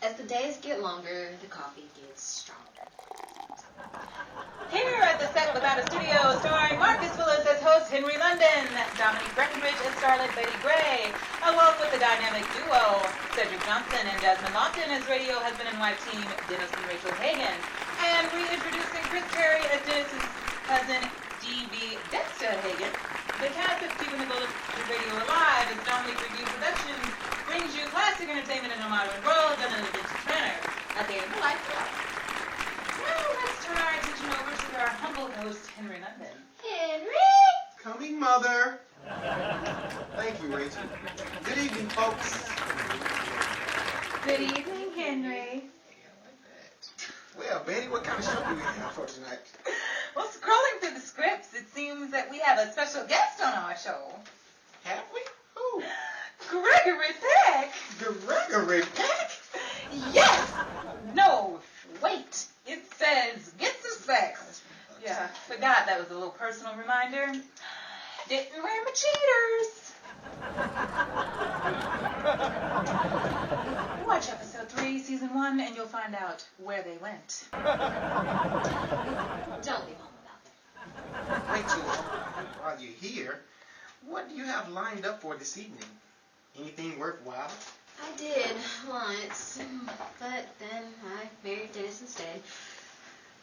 As the days get longer, the coffee gets stronger. Here at the set without a studio, starring Marcus Willis as host Henry London, Dominique Breckenridge as starlet Betty Gray, along with the dynamic duo Cedric Johnson and Jasmine Lofton as radio husband and wife team Dennis and Rachel Hagen, and reintroducing Chris Terry as Dennis's cousin D.B. Dexter Hagen. The cast of Keeping the Bullet Radio Alive as Dominique Review Productions brings you classic entertainment in a modern world done in a vintage manner. A day in the life of. Now let's turn our attention over to our humble host, Henry London. Henry! Coming, Mother. Thank you, Rachel. Good evening, folks. Good evening, Henry. Well, Betty, what kind of show do we have for tonight? Well, scrolling through the scripts, it seems that we have a special guest on our show. Have we? Who? Gregory Peck. Gregory Peck? Yes! No, wait. It says, get some sex. Yeah, forgot that was a little personal reminder. Didn't wear my cheaters. Watch episode 3, season 1, and you'll find out where they went. Don't leave home without them. Rachel, while you're here, what do you have lined up for this evening? Anything worthwhile? I did once, but then I married Dennis instead.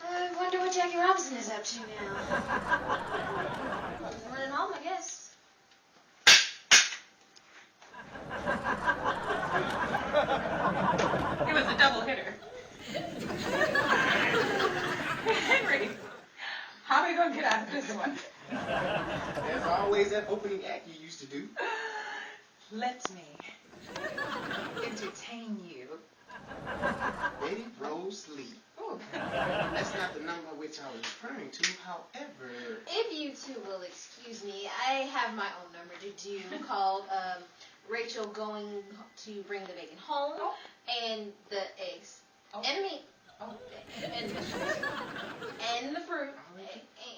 I wonder what Jackie Robinson is up to now. Running home, I guess. It was a double hitter. Henry, how are we going to get out of this one? There's always that opening act you used to do. Let me entertain you. Betty Rose Lee. Ooh. That's not the number which I was referring to, however. If you two will excuse me, I have my own number to do called Rachel going to bring the bacon home and the eggs and meat and vegetables and the fruit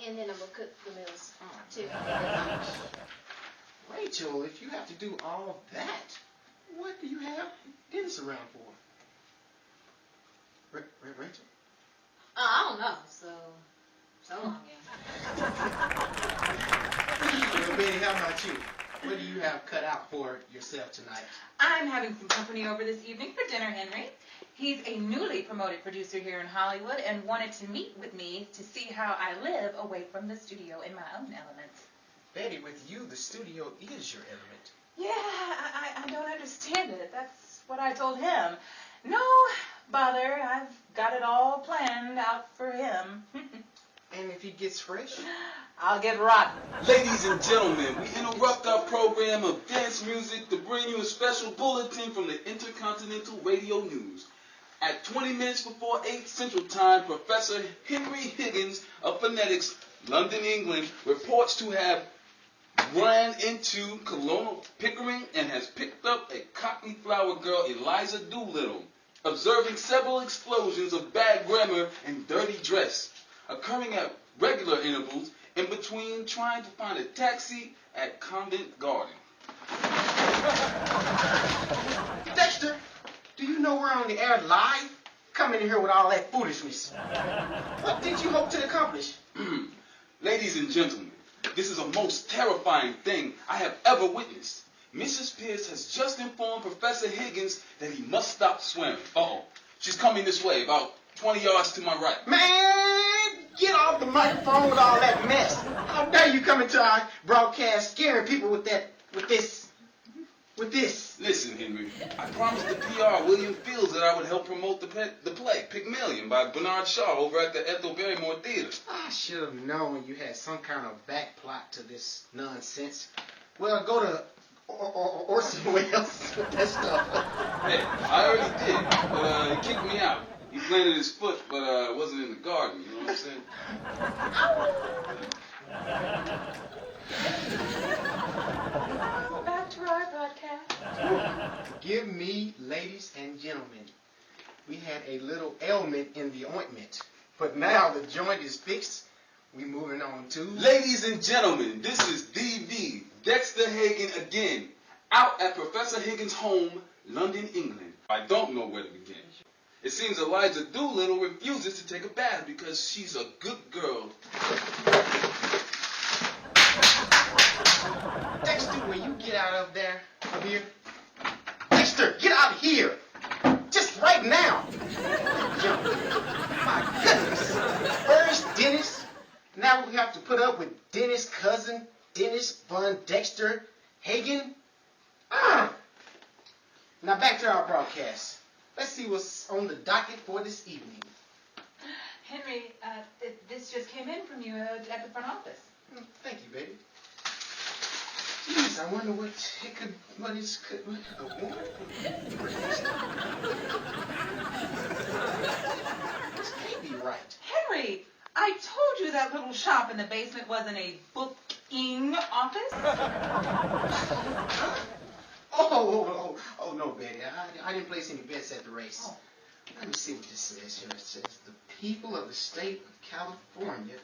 and then I'm going to cook the meals too. Rachel, if you have to do all that, what do you have Dennis around for? Rachel? I don't know, so long, yeah. Well, Betty, how about you? What do you have cut out for yourself tonight? I'm having some company over this evening for dinner, Henry. He's a newly promoted producer here in Hollywood and wanted to meet with me to see how I live away from the studio in my own element. Betty, with you, the studio is your element. Yeah, I don't understand it. That's what I told him. No bother, I've got it all planned out for him. And if he gets fresh? I'll get rotten. Ladies and gentlemen, we interrupt our program of dance music to bring you a special bulletin from the Intercontinental Radio News. At 20 minutes before 8 Central Time, Professor Henry Higgins of Phonetics, London, England, reports to have ran into Colonel Pickering and has picked up a Cockney flower girl, Eliza Doolittle, observing several explosions of bad grammar and dirty dress, occurring at regular intervals in between trying to find a taxi at Covent Garden. Dexter, do you know we're on the air live? Coming in here with all that foolishness. What did you hope to accomplish? Ladies and gentlemen, this is the most terrifying thing I have ever witnessed. Mrs. Pierce has just informed Professor Higgins that he must stop swearing. Uh-oh. She's coming this way, about 20 yards to my right. Man, get off the microphone with all that mess. How dare you come into our broadcast scaring people with this. Listen, Henry, I promised the PR William Fields that I would help promote the play, Pygmalion, by Bernard Shaw over at the Ethel Barrymore Theater. I should have known you had some kind of back plot to this nonsense. Well, go to Orson Welles with that stuff. Hey, I already did, but he kicked me out. He planted his foot, but it wasn't in the garden, you know what I'm saying? Back to our broadcast. Forgive me, ladies and gentlemen. We had a little ailment in the ointment, but now the joint is fixed. We moving on to... Ladies and gentlemen, this is DV, Dexter Hagen again, out at Professor Higgins' home, London, England, I don't know where to begin. It seems Eliza Doolittle refuses to take a bath because she's a good girl. Dexter, will you get out of here? Dexter, get out of here! Just right now! My goodness! First Dennis, now we have to put up with Dennis' cousin, Dennis Von Dexter Hagen. Now back to our broadcast. Let's see what's on the docket for this evening. Henry, this just came in from you at the front office. Thank you, baby. Jeez, I wonder what is a woman? This can't be right. Henry, I told you that little shop in the basement wasn't a booking office. Oh, no, Betty. I didn't place any bets at the race. Oh. Let me see what this says here. It says, the people of the state of California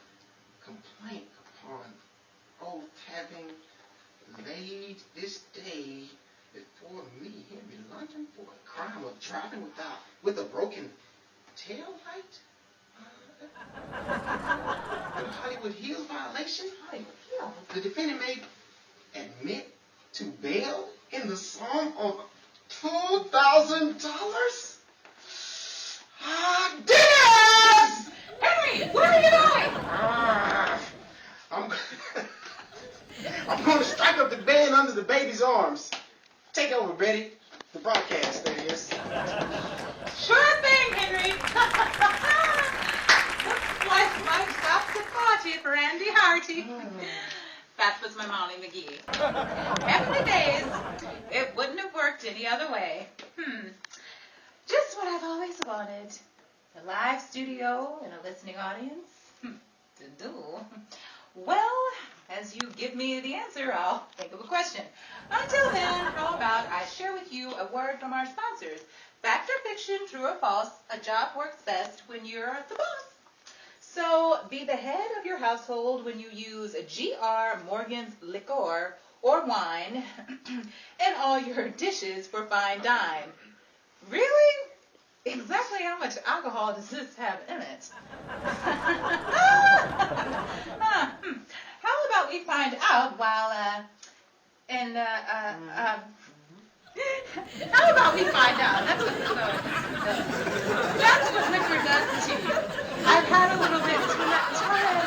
complain upon oath having laid this day before me, Henry London, for a crime of driving with a broken tail light? The Hollywood Hills violation? Hollywood Hills? The defendant may admit to bail in the sum of $2,000? Dennis! Henry, where are you going? I'm going to strike up the band under the baby's arms. Take over, Betty. The broadcast, that is. Sure thing, Henry. Looks like Mike stopped the party for Andy Harty. That was my Molly McGee. Heavenly days. It wouldn't have worked any other way. Just what I've always wanted. A live studio and a listening audience. To do. Well, as you give me the answer, I'll think of a question. Until then, how about I share with you a word from our sponsors. Fact or fiction, true or false, a job works best when you're the boss. So be the head of your household when you use G.R. Morgan's liquor or wine in all your dishes for fine dine. Really? Exactly how much alcohol does this have in it? How about we find out while, how about we find out? That's what liquor does to you. I've had a little bit too much time.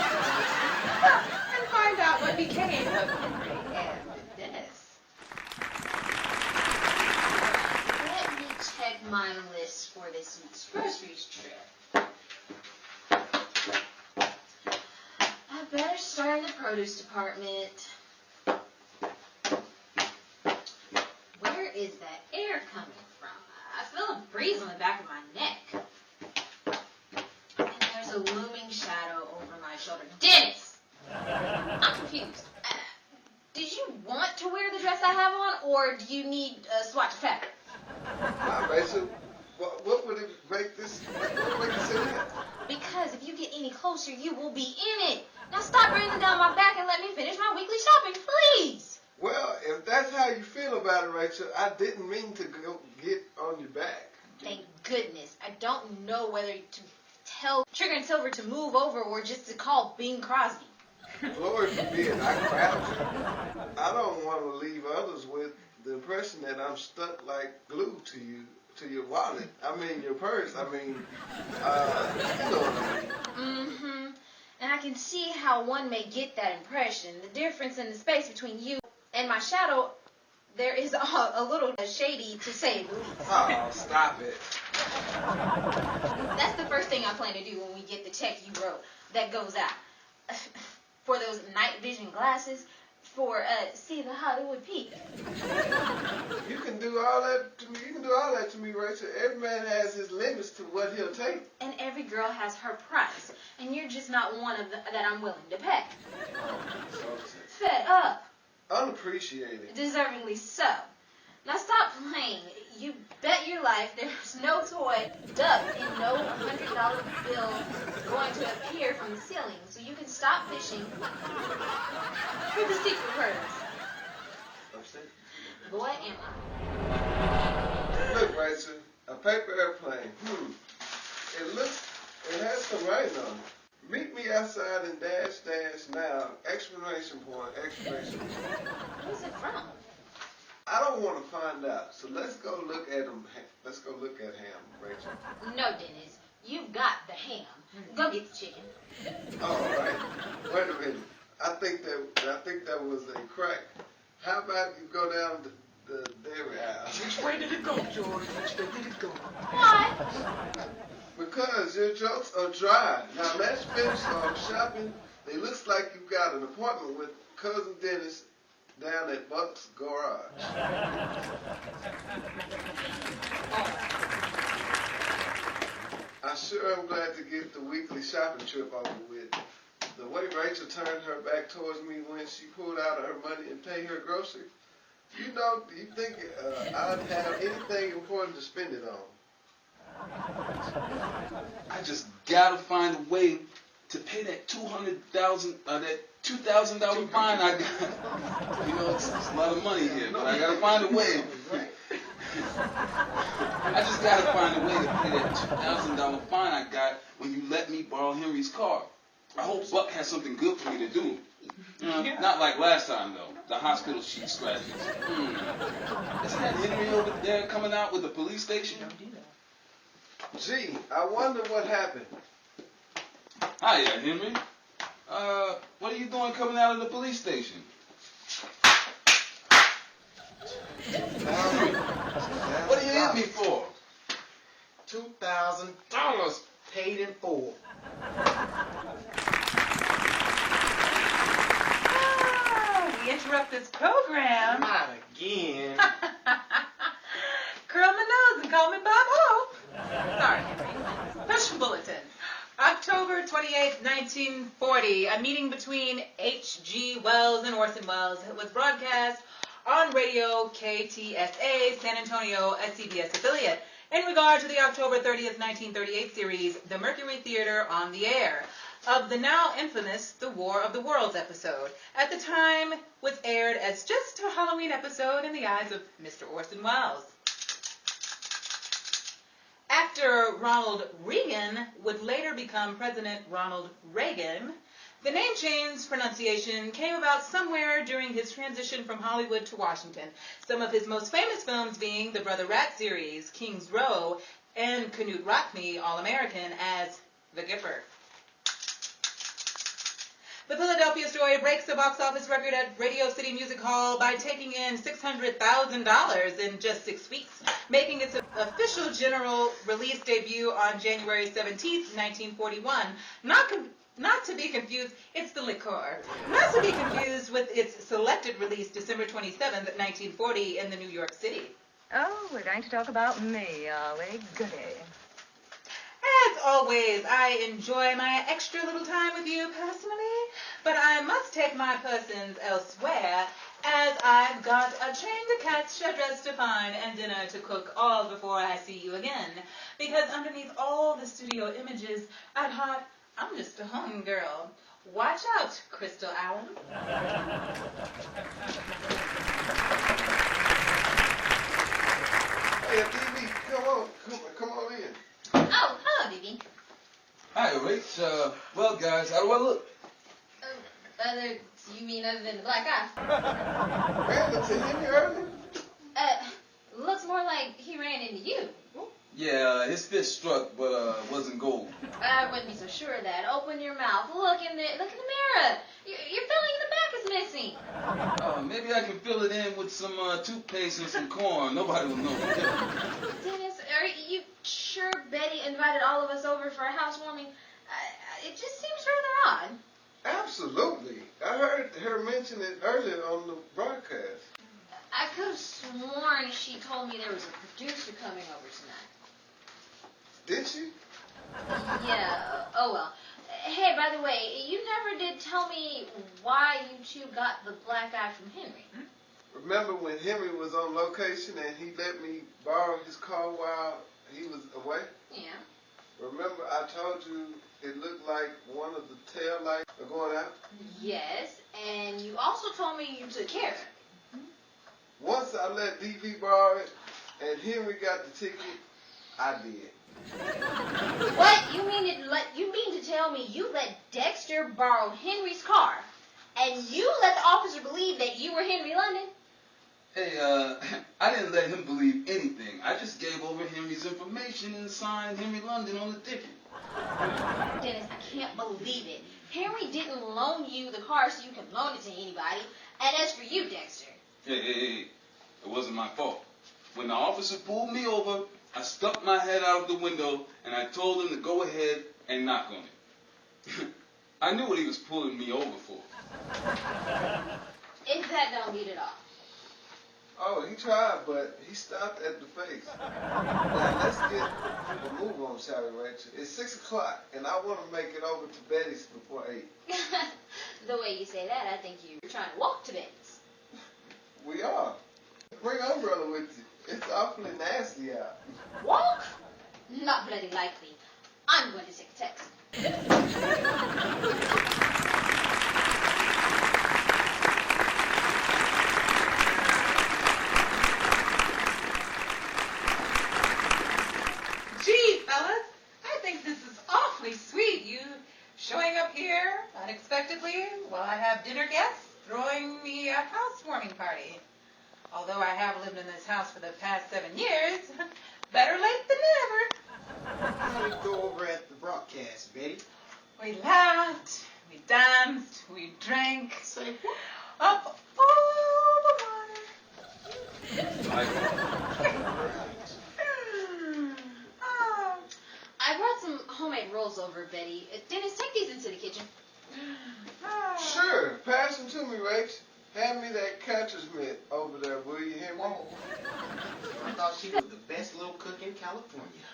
And find out what became of Henry and Dennis. Let me check my list for this week's groceries trip. I better start in the produce department. Where is that air coming from? I feel a breeze on the back of my neck. And there's a looming shadow over my shoulder. Dennis! I'm confused. Did you want to wear the dress I have on, or do you need a swatch of fabric? Rachel, what would it make this, what would make you say that? Because if you get any closer, you will be in it. Now stop breathing down my back and let me finish my weekly shopping, please. Well, if that's how you feel about it, Rachel, I didn't mean to go get on your back. Thank goodness. I don't know whether to tell Trigger and Silver to move over or just to call Bing Crosby. Lord forbid I crowd you. I don't want to leave others with the impression that I'm stuck like glue to you, to your wallet. I mean, your purse. I mean, you know what I mean. Mm-hmm. And I can see how one may get that impression. The difference in the space between you and my shadow, there is a little shady, to say the least. Oh, stop it. That's the first thing I plan to do when we get the check you wrote that goes out. For those night vision glasses, for see the Hollywood peak. You can do all that to me. You can do all that to me, Rachel. Every man has his limits to what he'll take. And every girl has her price, and you're just not one of that I'm willing to pay. Fed up. Unappreciated. Deservingly so. Now stop playing. You bet your life there's no toy ducked and no $100 bill going to appear from the ceiling, so you can stop fishing for the secret pearls. Boy, am I. Look, Rachel. A paper airplane. It has some writing on it. Meet me outside in dash dash now. Exclamation point, exclamation point. Who's it from? I don't want to find out. So let's go look at him. Let's go look at him, Rachel. No, Dennis. You've got the ham. Go get the chicken. All right. Wait a minute. I think that was a crack. How about you go down the dairy aisle? Which way did it go, George? Which way did it go? Why? Because your jokes are dry. Now let's finish our shopping. It looks like you got an appointment with Cousin Dennis down at Buck's Garage. I sure am glad to get the weekly shopping trip over with. The way Rachel turned her back towards me when she pulled out her money and paid her groceries, you think I'd have anything important to spend it on? I just gotta find a way to pay that $2,000 fine I got. You know, it's a lot of money here, but I gotta find a way. I just gotta find a way to pay that $2,000 fine I got when you let me borrow Henry's car. I hope Buck has something good for me to do. Not like last time, though. The hospital sheet scratches. Isn't that Henry over there coming out with the police station? Gee, I wonder what happened. Hiya, Henry. What are you doing coming out of the police station? Henry, what do you hit me for? $2,000 paid in full. We interrupt this program. Not again. Curl my nose and call me Bob Hope. Sorry, Henry. Special bulletin. October 28, 1940, a meeting between H.G. Wells and Orson Welles was broadcast on radio KTSA San Antonio, a CBS affiliate, in regard to the October 30th, 1938 series, The Mercury Theater on the Air, of the now infamous The War of the Worlds episode. At the time, was aired as just a Halloween episode in the eyes of Mr. Orson Welles. Actor Ronald Reagan would later become President Ronald Reagan. The name change pronunciation came about somewhere during his transition from Hollywood to Washington, some of his most famous films being the Brother Rat series, King's Row, and Canute Rockme, All-American, as the Gipper. The Philadelphia Story breaks the box office record at Radio City Music Hall by taking in $600,000 in just 6 weeks, making its official general release debut on January 17th, 1941. Not to be confused, it's the liqueur. Not to be confused with its selected release December 27th, 1940 in the New York City. Oh, we're going to talk about me, are we? Goody. As always, I enjoy my extra little time with you personally, but I must take my persons elsewhere, as I've got a train to catch, a dress to find, and dinner to cook all before I see you again. Because underneath all the studio images, at heart, I'm just a home girl. Watch out, Crystal Allen. Hey, TV, come on in. Oh, hello, Bibi. Hi, Rach. Well, guys, how do I look? You mean other than the black eye? Ran into him earlier? Looks more like he ran into you. Yeah, his fist struck, but wasn't gold. I wouldn't be so sure of that. Open your mouth. Look in the mirror. Your filling in the back is missing. Maybe I can fill it in with some toothpaste and some corn. Nobody will know the difference. Dennis, are you sure Betty invited all of us over for a housewarming? It just seems rather odd. Absolutely. I heard her mention it earlier on the broadcast. I could have sworn she told me there was a producer coming over tonight. Did she? Yeah, oh well. Hey, by the way, you never did tell me why you two got the black eye from Henry. Remember when Henry was on location and he let me borrow his car while he was away? Yeah. Remember I told you it looked like one of the tail lights are going out? Yes, and you also told me you took care of it. Once I let DV borrow it, and Henry got the ticket, I did. What? You mean to tell me you let Dexter borrow Henry's car, and you let the officer believe that you were Henry London? Hey, I didn't let him believe anything. I just gave over Henry's information and signed Henry London on the ticket. Dennis, I can't believe it. Henry didn't loan you the car so you can loan it to anybody. And as for you, Dexter. Hey, it wasn't my fault. When the officer pulled me over, I stuck my head out of the window and I told him to go ahead and knock on it. I knew what he was pulling me over for. If that don't beat it off. Oh, he tried, but he stopped at the face. Now, let's get a move on, shall we, Rachel? It's 6 o'clock, and I want to make it over to Betty's before 8. The way you say that, I think you're trying to walk to Betty's. We are. Bring umbrella with you. It's awfully nasty out. Walk? Not bloody likely. I'm going to take a taxi. Gee, fellas, I think this is awfully sweet. You showing up here unexpectedly while I have dinner guests throwing me a housewarming party. Although I have lived in this house for the past 7 years, better late than never. How did it go over at the broadcast, Betty? We laughed, we danced, we drank. Say what? Up all the water. Oh. I brought some homemade rolls over, Betty. Dennis, take these into the kitchen. Sure, pass them to me, Rach. Hand me that catcher's mitt over there, will you, Henry? Whoa. I thought she was the best little cook in California.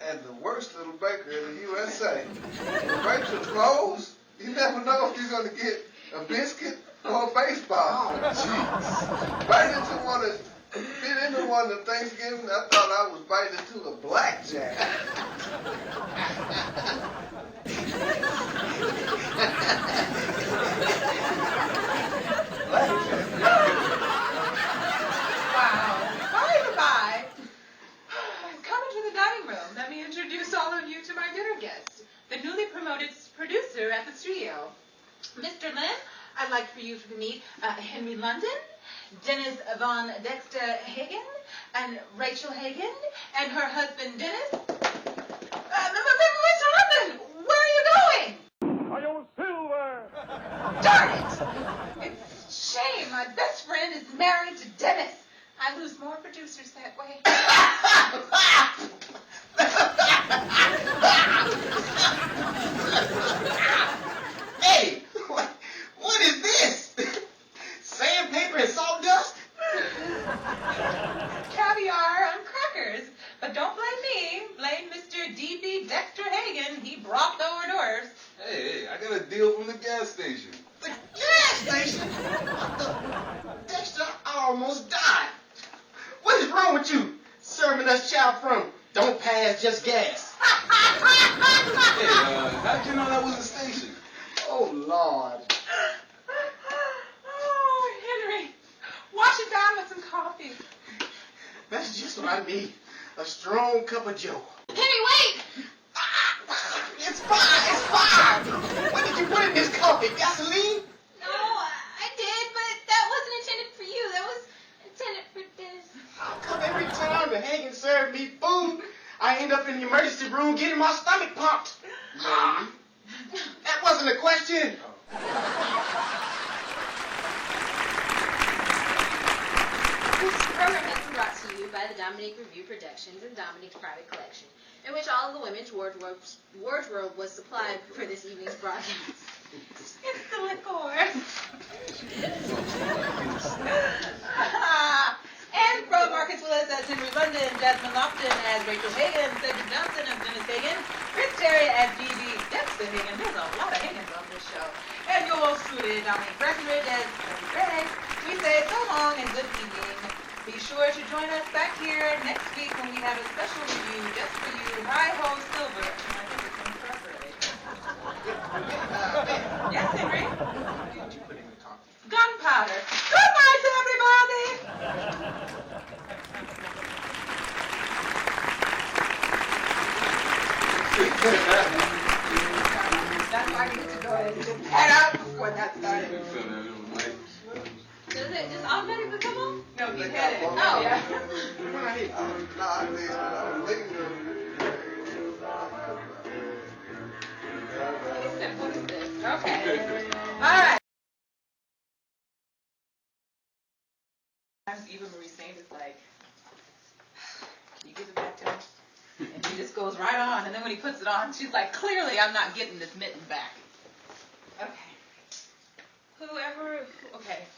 And the worst little baker in the USA. When Rachel clothes, you never know if you're going to get a biscuit or a baseball. Oh, Bite into one of, bit into one of Thanksgiving, I thought I was biting into a blackjack. Wow. By the by, come into the dining room. Let me introduce all of you to my dinner guest, the newly promoted producer at the studio. Mr. Lynn, I'd like for you to meet Henry London, Dennis Von Dexter Hagen, and Rachel Hagen, and her husband Dennis. Mr. London, where are you going? I own silver! Darn it! It's a shame. My best friend is married to Dennis. I lose more producers that way. Hey, what is this? Sandpaper and sawdust? Caviar on crackers. But don't blame me. Blame Mr. D.B. Dexter Hagen. He brought the hors d'oeuvres. Hey, I got a deal from the gas station. The gas station? Dexter, I almost died. What is wrong with you? Serving us chow from don't pass, just gas. Hey, how'd you know that was the station? Oh, Lord. Oh, Henry. Wash it down with some coffee. That's just what I need. A strong cup of joe. Henry, wait! It's fine. What did you put in this coffee? Gasoline? No, I did, but that wasn't intended for you. That was intended for Dennis. How come every time the Hagen serve me food, I end up in the emergency room getting my stomach pumped? Maybe. That wasn't a question. This program has been brought to you by the Dominique Review Productions and Dominique's Private Collection, in which all of the women's wardrobe was supplied for this evening's broadcast. It's the liquor. And from Marcus Willis as Henry London, Jasmine Lofton as Rachel Hagen, Cedric Johnson as Dennis Hagen, Chris Terry as D.B. Dexter Hagen. There's a lot of Hagens on this show. And yours truly, Dominique Breckenridge as Betty Gray. We say so long and good evening. Be sure to join us back here next week when we have a special review just for you. Hi-ho, Silver. And I think it's incorporated. Yes, Henry? What did you put in the coffee? Gunpowder. Good night, everybody. he's think headed. I'm Oh. Yeah. When I hit. No, I think I was thinking of He said, what is this? Okay. All right. Sometimes Eva Marie Saint is like, can you give it back to him? And he just goes right on. And then when he puts it on, she's like, clearly I'm not getting this mitten back. Okay.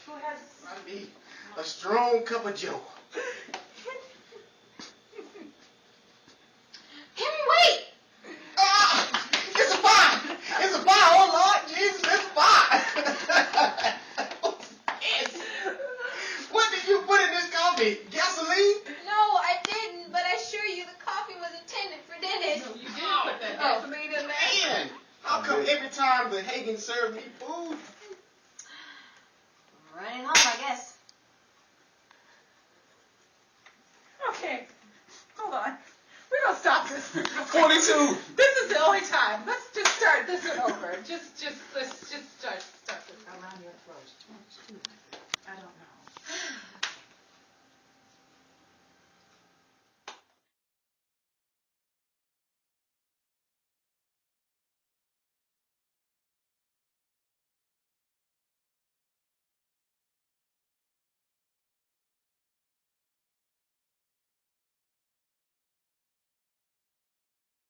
Who has... I need a strong cup of Joe. Henry, wait! Ah! It's a fire! It's a fire! Oh Lord Jesus, it's a fire! What did you put in this coffee? Gasoline? No, I didn't, but I assure you the coffee was intended for Dennis. You did put that gasoline in there. Man, how come every time the Hagen serve me food? Running home, I guess. Okay. Hold on. We're going to stop this. 42. This is the only time. Let's just start this one over. Just listen.